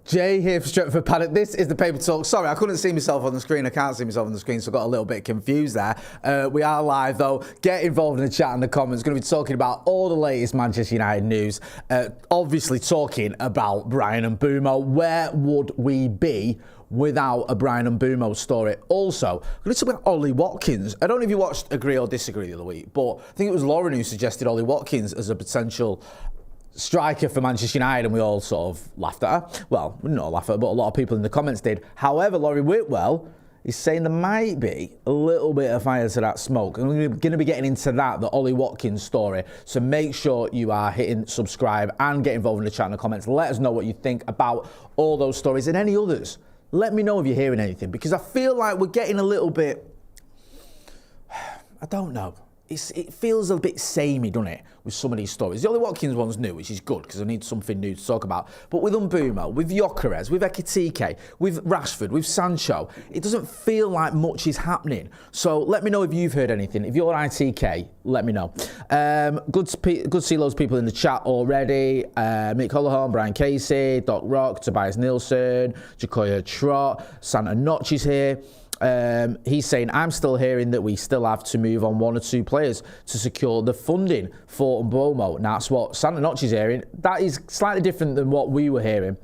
Jay here for Stretford, Paddock. This is the Paper Talk. Sorry, I couldn't see myself on the screen. I can't see myself on the screen, so I got a little bit confused there. We are live, though. Get involved in the chat and the comments. Going to be talking about all the latest Manchester United news. Obviously talking about Bryan Mbeumo. Where would we be without a Bryan Mbeumo story? Also, I'm going to talk about Ollie Watkins. I don't know if you watched Agree or Disagree the other week, but I think it was Lauren who suggested Ollie Watkins as a potential striker for Manchester United, and we all sort of laughed at her. Well, we didn't all laugh at her, but a lot of people in the comments did. However, Laurie Whitwell is saying there might be a little bit of fire to that smoke. And we're going to be getting into that, the Ollie Watkins story. So make sure you are hitting subscribe and get involved in the chat and the comments. Let us know what you think about all those stories and any others. Let me know if you're hearing anything, because I feel like we're getting a little bit, I don't know. It feels a bit samey, doesn't it, with some of these stories. The Ollie Watkins one's new, which is good, because I need something new to talk about. But with Mbeumo, with Gyökeres, with Ekitike, with Rashford, with Sancho, it doesn't feel like much is happening. So let me know if you've heard anything. If you're ITK, let me know. Good to see loads of people in the chat already. Mick Hollahan, Brian Casey, Doc Rock, Tobias Nielsen, Jacoya Trott, Santa Notch is here. He's saying, I'm still hearing that we still have to move on one or two players to secure the funding for Mbeumo. Now, that's what Santa Notch is hearing. That is slightly different than what we were hearing.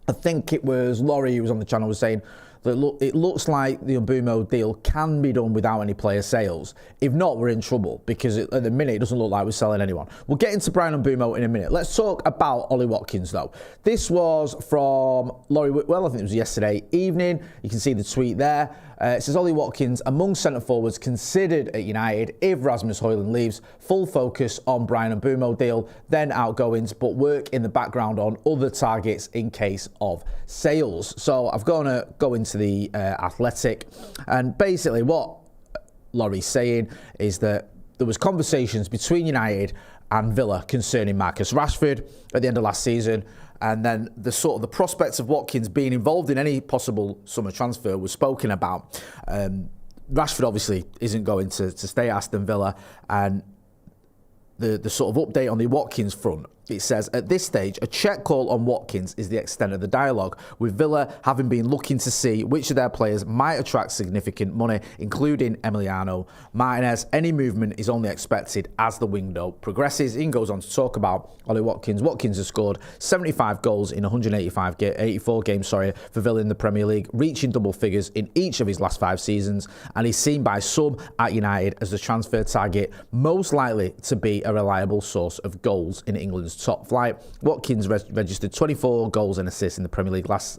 I think it was Laurie who was on the channel was saying that it looks like the Mbeumo deal can be done without any player sales. If not, we're in trouble, because at the minute it doesn't look like we're selling anyone. We'll get into Bryan Mbeumo in a minute. Let's talk about Ollie Watkins, though. This was from Laurie Whitwell. I think it was yesterday evening. You can see the tweet there. It says, Ollie Watkins among centre forwards considered at United if Rasmus Højlund leaves. Full focus on Bryan Mbeumo deal, then outgoings, but work in the background on other targets in case of sales. So I've got to go into the Athletic, and basically what Laurie's saying is that there was conversations between United and Villa concerning Marcus Rashford at the end of last season. And then the prospects of Watkins being involved in any possible summer transfer was spoken about. Rashford obviously isn't going to stay at Aston Villa, and the sort of update on the Watkins front. It says, at this stage, a check call on Watkins is the extent of the dialogue, with Villa having been looking to see which of their players might attract significant money, including Emiliano Martinez. Any movement is only expected as the window progresses. Ian goes on to talk about Ollie Watkins. Watkins has scored 75 goals in 84 games for Villa in the Premier League, reaching double figures in each of his last 5 seasons, and he's seen by some at United as the transfer target most likely to be a reliable source of goals in England's top flight. Watkins registered 24 goals and assists in the Premier League last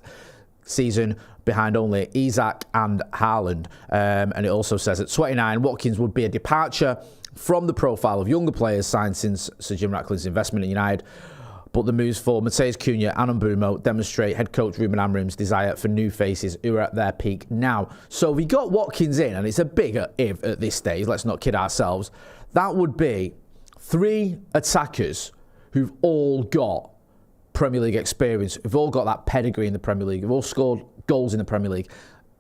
season, behind only Isak and Haaland. And it also says at 29, Watkins would be a departure from the profile of younger players signed since Sir Jim Ratcliffe's investment in United. But the moves for Matheus Cunha and Mbeumo demonstrate head coach Ruben Amorim's desire for new faces who are at their peak now. So we got Watkins in, and it's a bigger if at this stage, let's not kid ourselves. That would be 3 attackers who've all got Premier League experience, who've all got that pedigree in the Premier League, who've all scored goals in the Premier League.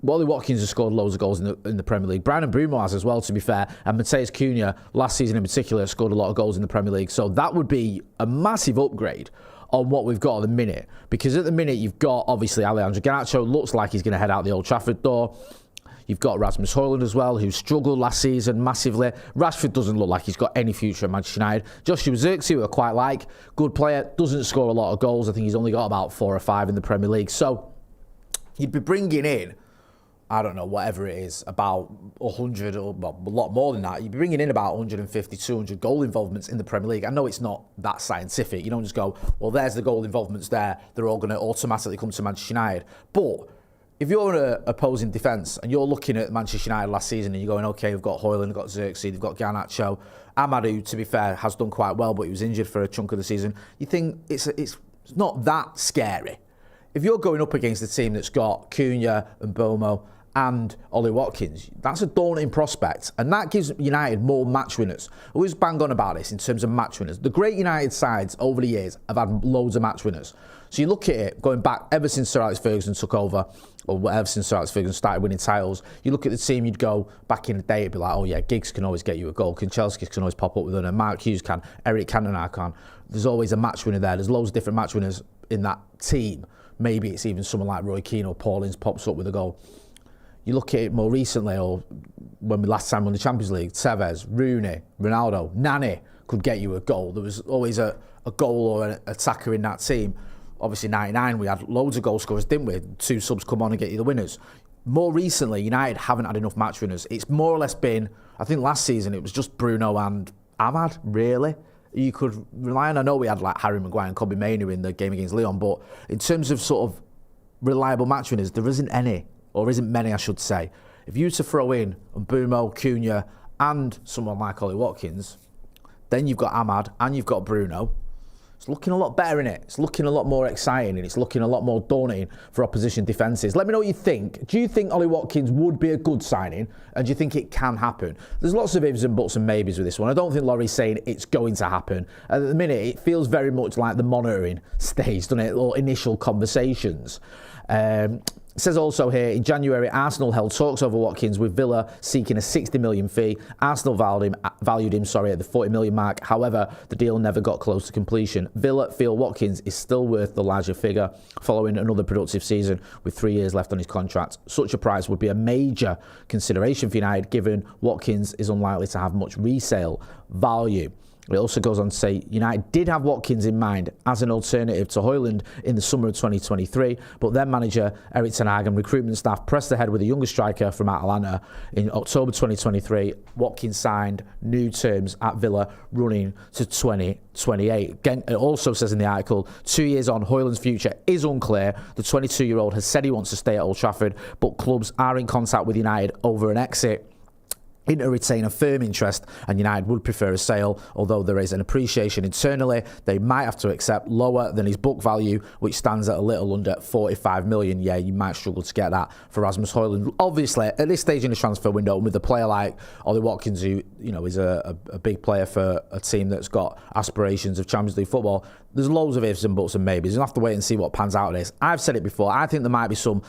Ollie Watkins has scored loads of goals in the Premier League. Bryan Mbeumo has as well, to be fair. And Matheus Cunha, last season in particular, scored a lot of goals in the Premier League. So that would be a massive upgrade on what we've got at the minute. Because at the minute, you've got, obviously, Alejandro Garnacho looks like he's going to head out the Old Trafford door. You've got Rasmus Højlund as well, who struggled last season massively. Rashford doesn't look like he's got any future at Manchester United. Joshua Zirkzee, who I quite like, good player, doesn't score a lot of goals. I think he's only got about 4 or 5 in the Premier League. So you'd be bringing in, I don't know, whatever it is, about 100 or well, a lot more than that. You'd be bringing in about 150, 200 goal involvements in the Premier League. I know it's not that scientific. You don't just go, well, there's the goal involvements there. They're all going to automatically come to Manchester United. But if you're an opposing defence and you're looking at Manchester United last season and you're going, okay, we've got Højlund, we've got Zirkzee, they've got Garnacho, Amadu, to be fair, has done quite well, but he was injured for a chunk of the season. You think it's not that scary. If you're going up against a team that's got Cunha and Mbeumo and Ollie Watkins, that's a daunting prospect, and that gives United more match winners. I always bang on about this in terms of match winners. The great United sides over the years have had loads of match winners. So you look at it, going back ever since Sir Alex Ferguson took over, or ever since Sir Alex Ferguson started winning titles, you look at the team, you'd go, back in the day, it'd be like, oh yeah, Giggs can always get you a goal, Kanchelskis can always pop up with one, Mark Hughes can, Eric Cantona can. There's always a match winner there. There's loads of different match winners in that team. maybe it's even someone like Roy Keane or Paulins pops up with a goal. You look at it more recently, or when we last time won the Champions League, Tevez, Rooney, Ronaldo, Nani could get you a goal. There was always a goal or an attacker in that team. Obviously, 99, we had loads of goal scorers, didn't we? 2 subs come on and get you the winners. More recently, United haven't had enough match winners. It's more or less been, I think last season, it was just Bruno and Ahmad, really. You could rely on, I know we had like Harry Maguire and Kobbie Mainoo in the game against Lyon, but in terms of sort of reliable match winners, there isn't any. Or isn't many, I should say. If you were to throw in Mbeumo, Cunha, and someone like Ollie Watkins, then you've got Ahmad and you've got Bruno. It's looking a lot better, innit? It's looking a lot more exciting and it's looking a lot more daunting for opposition defences. Let me know what you think. Do you think Ollie Watkins would be a good signing? And do you think it can happen? There's lots of ifs and buts and maybes with this one. I don't think Laurie's saying it's going to happen. At the minute, it feels very much like the monitoring stage, doesn't it? Or initial conversations. It says also here, in January, Arsenal held talks over Watkins with Villa seeking a 60 million fee. Arsenal valued him at the 40 million mark. However, the deal never got close to completion. Villa feel Watkins is still worth the larger figure following another productive season with 3 years left on his contract. Such a price would be a major consideration for United, given Watkins is unlikely to have much resale value. It also goes on to say United did have Watkins in mind as an alternative to Højlund in the summer of 2023, but then manager Erik ten Hag and recruitment staff pressed ahead with a younger striker from Atalanta. In October 2023, Watkins signed new terms at Villa running to 2028. Again, it also says in the article, 2 years on, Højlund's future is unclear. The 22-year-old has said he wants to stay at Old Trafford, but clubs are in contact with United over an exit to retain a firm interest, and United would prefer a sale, although there is an appreciation internally. They might have to accept lower than his book value, which stands at a little under 45 million. Yeah, you might struggle to get that for Rasmus Højlund. Obviously, at this stage in the transfer window, and with a player like Ollie Watkins, who is a big player for a team that's got aspirations of Champions League football, there's loads of ifs and buts and maybes. You'll have to wait and see what pans out of this. I've said it before, I think there might be some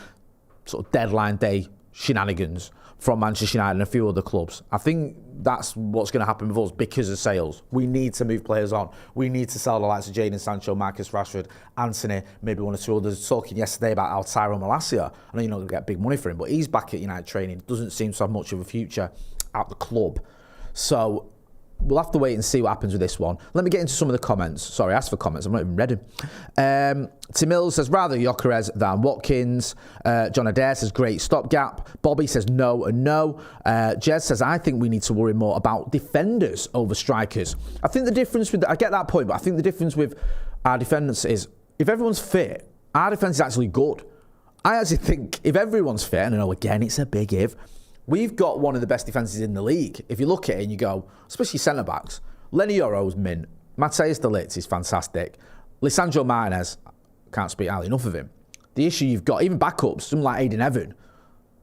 sort of deadline day shenanigans from Manchester United and a few other clubs. I think that's what's going to happen with us because of sales. We need to move players on. We need to sell the likes of Jadon Sancho, Marcus Rashford, Antony, maybe one or two others. Talking yesterday about Altair Malacia. I know you're not going to get big money for him, but he's back at United training. Doesn't seem to have much of a future at the club. So we'll have to wait and see what happens with this one. Let me get into some of the comments. Sorry, I asked for comments. I've not even read them. Tim Mills says, rather Gyökeres than Watkins. John Adair says, great stopgap. Bobby says, no and no. Jez says, I think we need to worry more about defenders over strikers. I think the difference with, I get that point, but I think the difference with our defence is, if everyone's fit, our defence is actually good. I actually think if everyone's fit, and I know again, it's a big if, we've got one of the best defences in the league. If you look at it and you go, especially centre-backs, Lenny Yoro's mint, Matthijs de Ligt is fantastic. Lisandro Martinez, can't speak highly enough of him. The issue you've got, even backups, someone like Aidan Evan,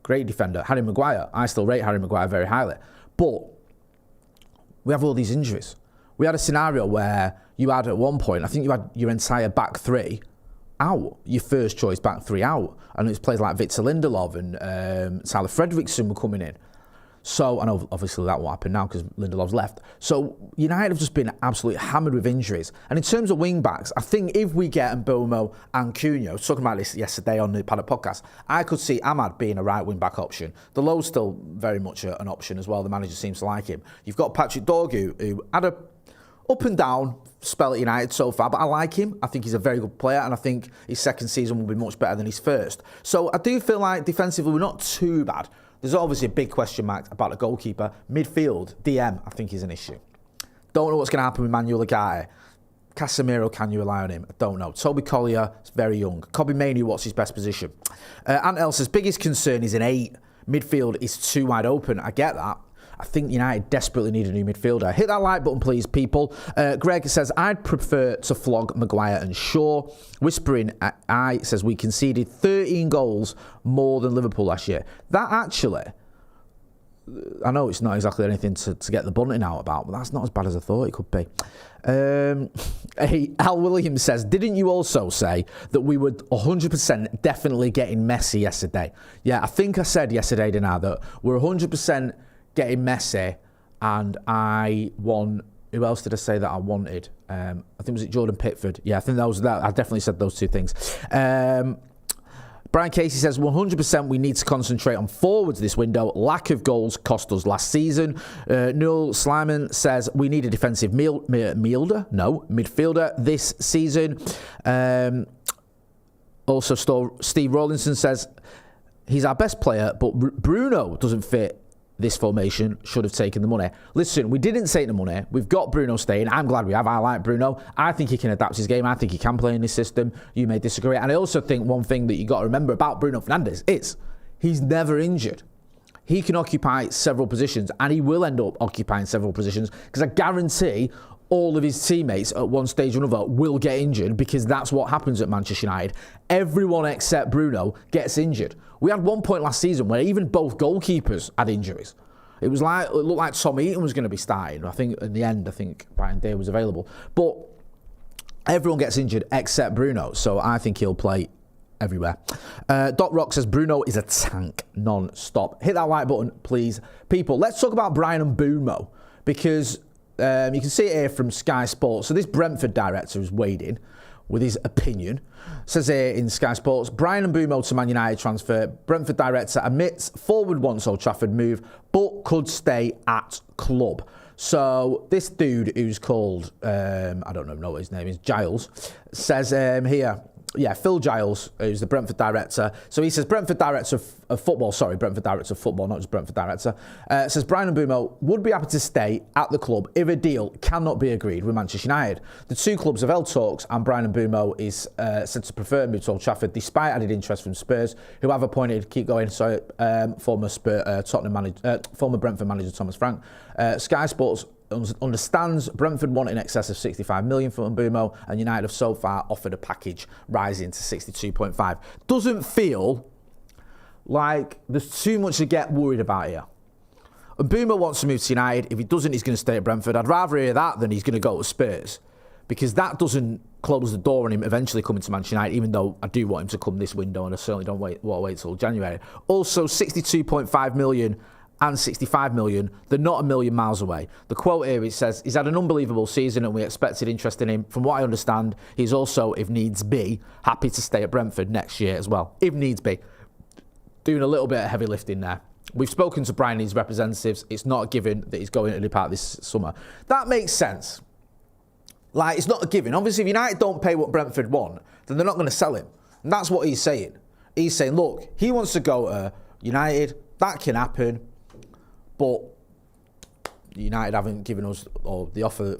great defender. Harry Maguire, I still rate Harry Maguire very highly. But we have all these injuries. We had a scenario where you had at one point, I think you had your entire back three out, your first choice back three out. And it's players like Victor Lindelof and Tyler Fredrickson were coming in. So, I know obviously that won't happen now because Lindelof's left. So, United have just been absolutely hammered with injuries. And in terms of wing backs, I think if we get Mbeumo and Cunha, I was talking about this yesterday on the Paddock podcast, I could see Ahmad being a right wing back option. Delo's still very much an option as well. The manager seems to like him. You've got Patrick Dorgu, who had a up and down spell at United so far, but I like him. I think he's a very good player, and I think his second season will be much better than his first. So I do feel like defensively we're not too bad. There's obviously a big question mark about the goalkeeper. Midfield, DM, I think is an issue. Don't know what's going to happen with Manuel Ugarte. Casemiro, can you rely on him? I don't know. Toby Collier is very young. Kobbie Mainoo, what's his best position? Ant Els's biggest concern is an 8. Midfield is too wide open. I get that. I think United desperately need a new midfielder. Hit that like button, please, people. Greg says, I'd prefer to flog Maguire and Shaw. Whispering I says, we conceded 13 goals more than Liverpool last year. That actually, I know it's not exactly anything to get the bunting out about, but that's not as bad as I thought it could be. Al Williams says, didn't you also say that we were 100% definitely getting Messi yesterday? Yeah, I think I said yesterday, didn't I, that we're 100% getting Messi, and I want Who else did I say that I wanted? I think was it Jordan Pickford? Yeah, I think that. I definitely said those two things. Brian Casey says 100% we need to concentrate on forwards this window. Lack of goals cost us last season. Noel Slyman says we need a defensive midfielder this season. Also, Steve Rawlinson says he's our best player, but Bruno doesn't fit this formation, should have taken the money. Listen, we didn't take the money. We've got Bruno staying. I'm glad we have. I like Bruno. I think he can adapt his game. I think he can play in this system. You may disagree. And I also think one thing that you got to remember about Bruno Fernandes is he's never injured. He can occupy several positions, and he will end up occupying several positions, because I guarantee all of his teammates at one stage or another will get injured, because that's what happens at Manchester United. Everyone except Bruno gets injured. We had one point last season where even both goalkeepers had injuries. It looked like Tom Eaton was going to be starting. I think in the end, Brian Day was available. But everyone gets injured except Bruno, so I think he'll play everywhere. Doc Rock says Bruno is a tank non-stop. Hit that like button, please. People, let's talk about Bryan Mbeumo, because you can see it here from Sky Sports. So this Brentford director has weighed in with his opinion. Says here in Sky Sports, Bryan Mbeumo to Man United transfer. Brentford director admits forward wants Old Trafford move, but could stay at club. So this dude who's called, I don't know what his name is, Giles, says here, Phil Giles, who's the Brentford director. So he says Brentford director of football, not just Brentford director, says Bryan Mbeumo would be happy to stay at the club if a deal cannot be agreed with Manchester United. The two clubs have held talks, and Bryan Mbeumo is said to prefer a move to Old Trafford, despite added interest from Spurs, who have appointed, former Brentford manager Thomas Frank. Sky Sports understands Brentford want in excess of 65 million for Mbeumo, and United have so far offered a package rising to 62.5. Doesn't feel like there's too much to get worried about here. Mbeumo wants to move to United. If he doesn't, he's going to stay at Brentford. I'd rather hear that than he's going to go to Spurs, because that doesn't close the door on him eventually coming to Manchester United, even though I do want him to come this window, and I certainly don't want to wait till January. Also, 62.5 million and 65 million, they're not a million miles away. The quote here, it says, he's had an unbelievable season and we expected interest in him. From what I understand, he's also, if needs be, happy to stay at Brentford next year as well. If needs be. Doing a little bit of heavy lifting there. We've spoken to Brian and his representatives. It's not a given that he's going to depart this summer. That makes sense. Like, it's not a given. Obviously, if United don't pay what Brentford want, then they're not going to sell him. And that's what he's saying. He's saying, look, he wants to go to United. That can happen. But United haven't given us, or the offer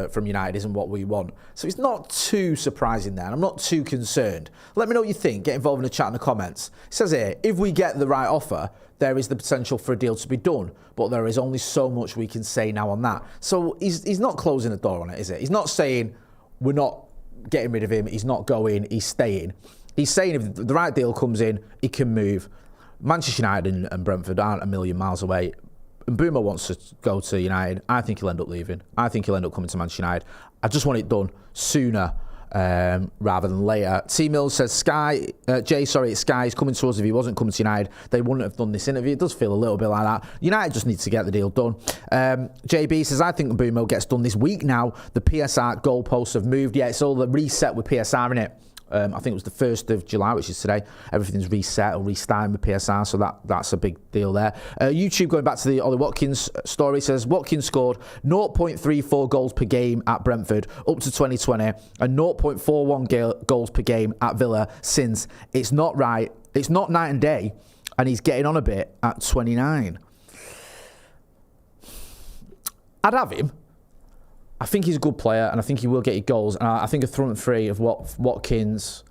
from United isn't what we want. So it's not too surprising there, and I'm not too concerned. Let me know what you think. Get involved in the chat in the comments. It says here, if we get the right offer, there is the potential for a deal to be done, but there is only so much we can say now on that. So he's not closing the door on it, is it? He's not saying we're not getting rid of him, he's not going, he's staying. He's saying if the right deal comes in, he can move. Manchester United and Brentford aren't a million miles away. Mbeumo wants to go to United. I think he'll end up leaving. I think he'll end up coming to Manchester United. I just want it done sooner rather than later. T Mills says Sky is coming to us. If he wasn't coming to United, they wouldn't have done this interview. It does feel a little bit like that. United just needs to get the deal done. JB says, I think Mbeumo gets done this week now. The PSR goalposts have moved. Yeah, it's all the reset with PSR in it. I think it was the 1st of July, which is today. Everything's reset or restarting with PSR, so that's a big deal there. YouTube, going back to the Ollie Watkins story, says Watkins scored 0.34 goals per game at Brentford up to 2020 and 0.41 goals per game at Villa since. It's not right. It's not night and day, and he's getting on a bit at 29. I'd have him. I think he's a good player, and I think he will get you goals. And I think a front three of Watkins,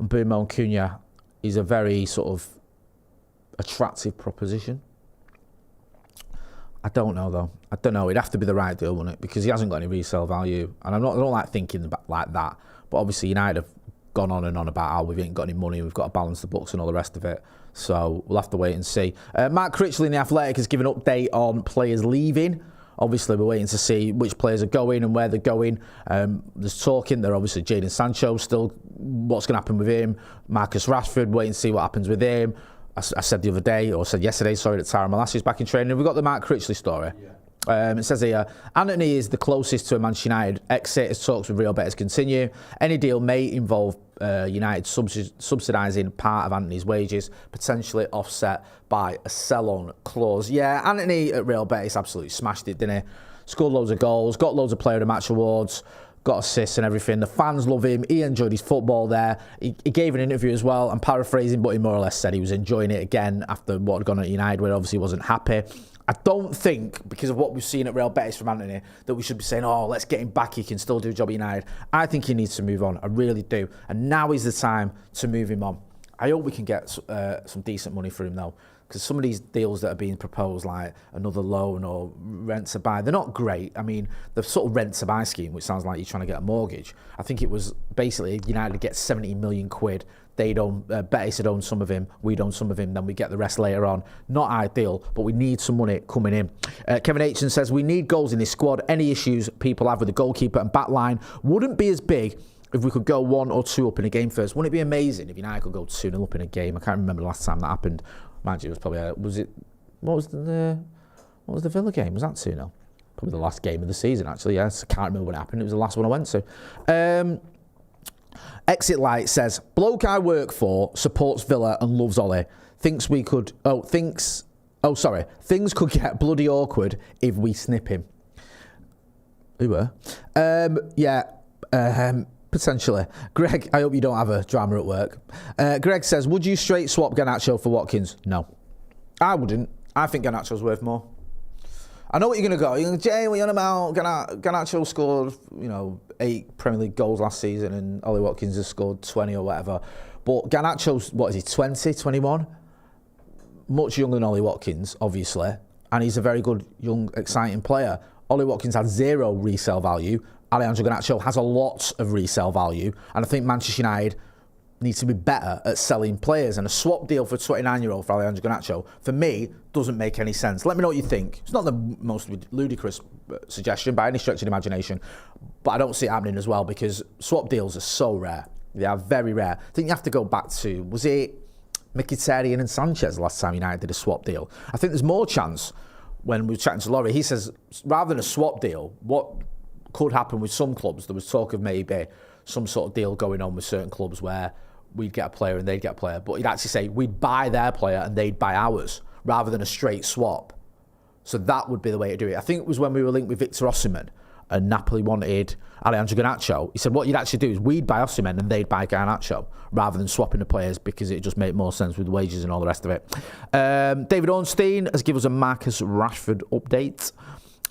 Mbeumo and Cunha is a very sort of attractive proposition. I don't know, though. I don't know. It'd have to be the right deal, wouldn't it? Because he hasn't got any resale value. And I don't like thinking like that. But obviously, United have gone on and on about how we ain't got any money, we've got to balance the books and all the rest of it. So we'll have to wait and see. Mark Critchley in The Athletic has given an update on players leaving. Obviously, we're waiting to see which players are going and where they're going. There's talking there, obviously, Jadon Sancho still, what's going to happen with him. Marcus Rashford, waiting to see what happens with him. I said yesterday, that Tyrone Malacia is back in training. We've got the Mark Critchley story. It says here, Antony is the closest to a Manchester United exit as talks with Real bettors continue. Any deal may involve United subsidising part of Antony's wages, potentially offset by a sell-on clause. Yeah, Antony at Real bettors absolutely smashed it, didn't he? Scored loads of goals, got loads of player of the match awards, got assists and everything. The fans love him. He enjoyed his football there. He gave an interview as well. I'm paraphrasing, but he more or less said he was enjoying it again after what had gone at United, where obviously he wasn't happy. I don't think, because of what we've seen at Real Betis from Antony, that we should be saying, oh, let's get him back. He can still do a job at United. I think he needs to move on. I really do. And now is the time to move him on. I hope we can get some decent money for him, though, because some of these deals that are being proposed, like another loan or rent to buy, they're not great. I mean, the sort of rent to buy scheme, which sounds like you're trying to get a mortgage. I think it was basically United get 70 million quid. They'd own, Betis had owned some of him, we'd own some of him, then we get the rest later on. Not ideal, but we need some money coming in. Kevin Aitchen says, we need goals in this squad. Any issues people have with the goalkeeper and back line wouldn't be as big if we could go 1 or 2 up in a game first. Wouldn't it be amazing if United could go 2-0 up in a game? I can't remember the last time that happened. Mind you, it was probably, what was the Villa game? Was that 2-0? Probably the last game of the season, actually, yes. I can't remember when it happened. It was the last one I went to. Exit Light says, bloke I work for supports Villa and loves Ollie. Things could get bloody awkward if we snip him. Who were? Potentially. Greg, I hope you don't have a drama at work. Greg says, would you straight swap Garnacho for Watkins? No. I wouldn't. I think Garnacho's worth more. I know what you're going to go. You're going to go, Jay, what are you on about? Garnacho scored, 8 Premier League goals last season and Ollie Watkins has scored 20 or whatever. But Garnacho's, 20, 21? Much younger than Ollie Watkins, obviously. And he's a very good, young, exciting player. Ollie Watkins has 0 resale value. Alejandro Garnacho has a lot of resale value. And I think Manchester United needs to be better at selling players. And a swap deal for a 29-year-old for Alejandro Garnacho, for me, doesn't make any sense. Let me know what you think. It's not the most ludicrous suggestion by any stretch of the imagination, but I don't see it happening as well because swap deals are so rare. They are very rare. I think you have to go back to, was it Mkhitaryan and Sanchez last time United did a swap deal? I think there's more chance when we were chatting to Laurie. He says, rather than a swap deal, what could happen with some clubs, there was talk of maybe some sort of deal going on with certain clubs where we'd get a player and they'd get a player, but he'd actually say we'd buy their player and they'd buy ours rather than a straight swap. So that would be the way to do it. I think it was when we were linked with Victor Osimhen and Napoli wanted Alejandro Garnacho. He said what you'd actually do is we'd buy Osimhen and they'd buy Garnacho rather than swapping the players because it just made more sense with wages and all the rest of it. David Ornstein has given us a Marcus Rashford update.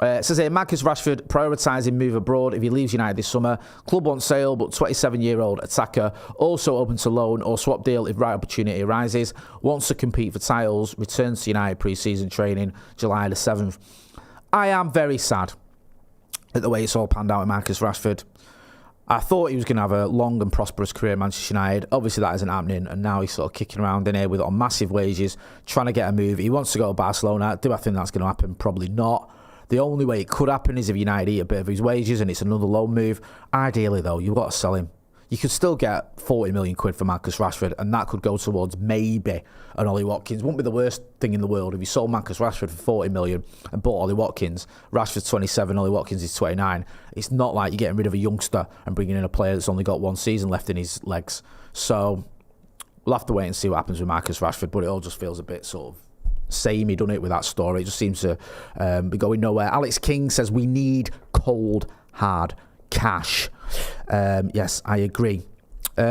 It says here, Marcus Rashford prioritising move abroad if he leaves United this summer. Club on sale, but 27-year-old attacker also open to loan or swap deal if right opportunity arises. Wants to compete for titles. Returns to United pre-season training July the 7th. I am very sad at the way it's all panned out with Marcus Rashford. I thought he was going to have a long and prosperous career at Manchester United. Obviously, that isn't happening, and now he's sort of kicking around in here with on massive wages, trying to get a move. He wants to go to Barcelona. Do I think that's going to happen? Probably not. The only way it could happen is if United eat a bit of his wages and it's another loan move. Ideally, though, you've got to sell him. You could still get 40 million quid for Marcus Rashford, and that could go towards maybe an Ollie Watkins. Wouldn't be the worst thing in the world if you sold Marcus Rashford for 40 million and bought Ollie Watkins. Rashford's 27, Ollie Watkins is 29. It's not like you're getting rid of a youngster and bringing in a player that's only got 1 season left in his legs. So we'll have to wait and see what happens with Marcus Rashford, but it all just feels a bit sort of samey, doesn't it, with that story? It just seems to be going nowhere. Alex King says we need cold, hard cash. Yes, I agree.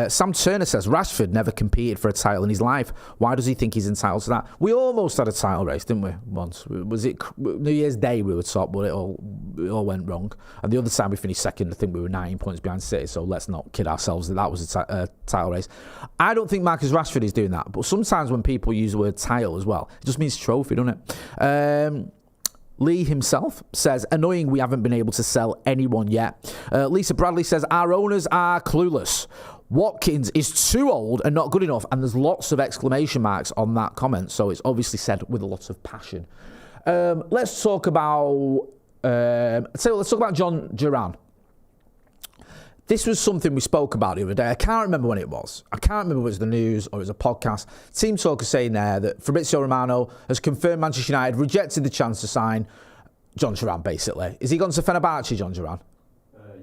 Sam Turner says Rashford never competed for a title in his life. Why does he think he's entitled to that? We almost had a title race, didn't we? Once. Was it New Year's Day we were top, but it all went wrong. And the other time we finished second, I think we were 9 points behind City, so let's not kid ourselves that was a title race. I don't think Marcus Rashford is doing that, but sometimes when people use the word title as well, it just means trophy, doesn't it? Lee himself says, annoying we haven't been able to sell anyone yet. Lisa Bradley says, our owners are clueless. Watkins is too old and not good enough. And there's lots of exclamation marks on that comment. So it's obviously said with a lot of passion. Let's talk about Jhon Duran. This was something we spoke about the other day. I can't remember when it was. I can't remember if it was the news or it was a podcast. Team Talk is saying there that Fabrizio Romano has confirmed Manchester United rejected the chance to sign Jhon Duran, basically. Is he gone to Fenerbahce, Jhon Duran?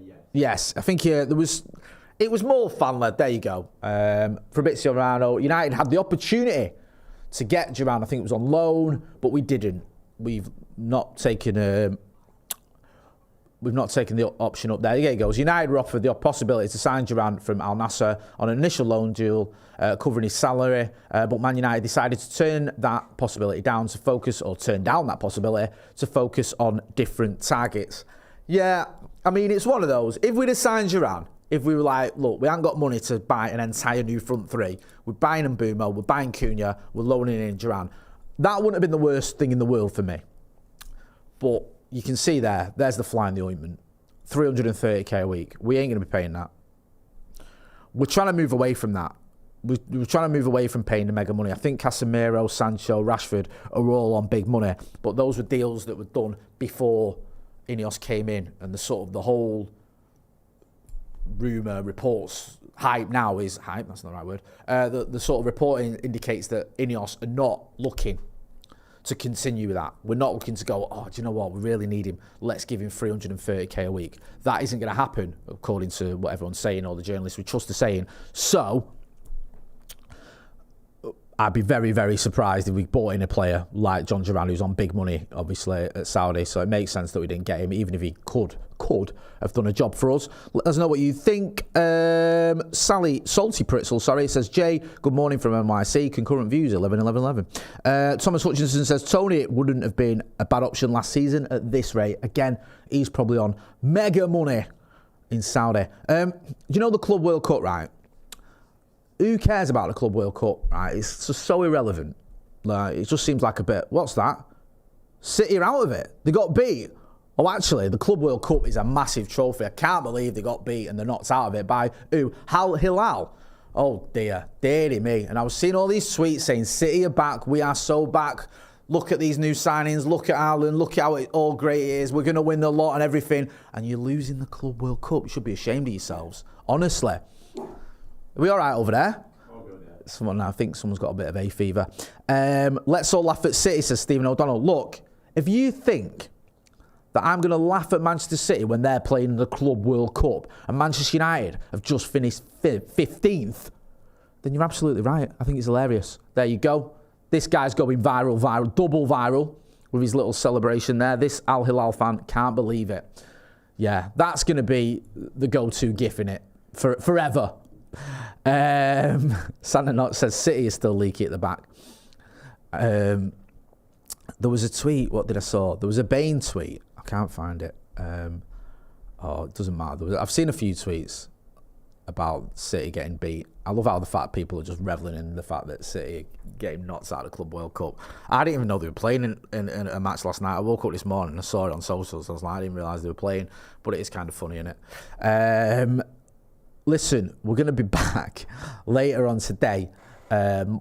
Yes. Yes, I think it was more fan-led. There you go. Fabrizio Romano, United had the opportunity to get Duran. I think it was on loan, but we didn't. We've not taken the option up there. There he goes. United were offered the possibility to sign Duran from Al Nassr on an initial loan deal, covering his salary, but Man United decided to turn down that possibility to focus on different targets. Yeah, I mean, it's one of those. If we'd have signed Duran, if we were like, look, we haven't got money to buy an entire new front three, we're buying Mbeumo, we're buying Cunha, we're loaning in Duran, that wouldn't have been the worst thing in the world for me. But you can see there's the fly in the ointment. 330k a week. We ain't going to be paying that. We're trying to move away from that. We're trying to move away from paying the mega money. I think Casemiro, Sancho, Rashford are all on big money, but those were deals that were done before Ineos came in, and the whole rumour, reports, hype now is hype. That's not the right word. The sort of reporting indicates that Ineos are not looking to continue with that. We're not looking to go, oh, do you know what? We really need him. Let's give him 330k a week. That isn't going to happen, according to what everyone's saying, or the journalists we trust are saying. So I'd be very, very surprised if we bought in a player like Jhon Duran, who's on big money, obviously, at Saudi. So it makes sense that we didn't get him, even if he could have done a job for us. Let us know what you think. Salty Pritzel, says, Jay, good morning from NYC. Concurrent views, 11. Thomas Hutchinson says, Tony wouldn't have been a bad option last season at this rate. Again, he's probably on mega money in Saudi. Do you know the Club World Cup, right? Who cares about the Club World Cup, right? It's just so irrelevant. Like, it just seems like a bit, what's that? City are out of it. They got beat. Oh, actually, the Club World Cup is a massive trophy. I can't believe they got beat and they're knocked out of it by who? Hilal. Oh, dearie me. And I was seeing all these tweets saying, City are back. We are so back. Look at these new signings. Look at Ireland. Look at how all great it is. We're going to win the lot and everything. And you're losing the Club World Cup. You should be ashamed of yourselves. Honestly. Are we all right over there? Oh, good, yeah. I think someone's got a bit of hay fever. Let's all laugh at City, says Stephen O'Donnell. Look, if you think that I'm going to laugh at Manchester City when they're playing the Club World Cup and Manchester United have just finished 15th, then you're absolutely right. I think it's hilarious. There you go. This guy's going viral, double viral with his little celebration there. This Al Hilal fan can't believe it. Yeah, that's going to be the go-to gif in it forever. Santa Not says City is still leaky at the back. There was a tweet. What did I saw? There was a Bain tweet. I can't find it. It doesn't matter. I've seen a few tweets about City getting beat. I love how the fact people are just reveling in the fact that City getting knocked out of the Club World Cup. I didn't even know they were playing in a match last night. I woke up this morning and I saw it on socials. I was like, I didn't realise they were playing, but it is kind of funny, isn't it? Listen, we're going to be back later on today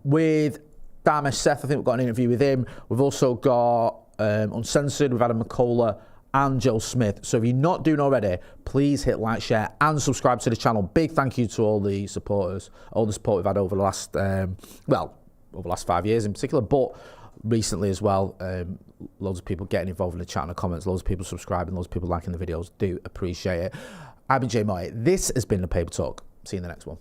with Damesh Seth. I think we've got an interview with him. We've also got Uncensored with Adam McCullough and Joe Smith. So if you're not doing already, please hit like, share and subscribe to the channel. Big thank you to all the supporters, all the support we've had over the last, over the last 5 years in particular, but recently as well. Loads of people getting involved in the chat and the comments, loads of people subscribing, loads of people liking the videos. Do appreciate it. I've been Jay Moy. This has been the Paper Talk. See you in the next one.